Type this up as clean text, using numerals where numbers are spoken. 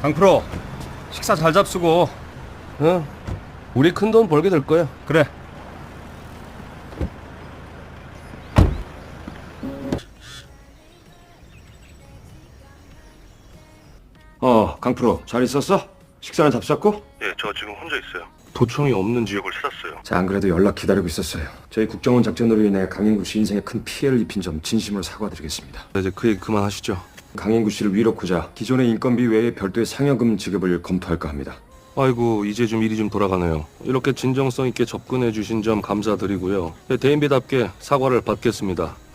강프로, 식사 잘 잡수고. 어, 우리 큰 돈 벌게 될 거야. 그래. 강프로 잘 있었어? 식사는 잡수었고? 예, 저 지금 혼자 있어요. 도청이 없는 지역. 지역을 찾았어요. 자, 안 그래도 연락 기다리고 있었어요. 저희 국정원 작전으로 인해 강인구 씨 인생에 큰 피해를 입힌 점 진심으로 사과드리겠습니다. 이제 그 얘기 그만하시죠. 강인구 씨를 위로코자 기존의 인건비 외에 별도의 상여금 지급을 검토할까 합니다. 아이고, 이제 좀 일이 좀 돌아가네요. 이렇게 진정성 있게 접근해 주신 점 감사드리고요. 대인배답게 사과를 받겠습니다.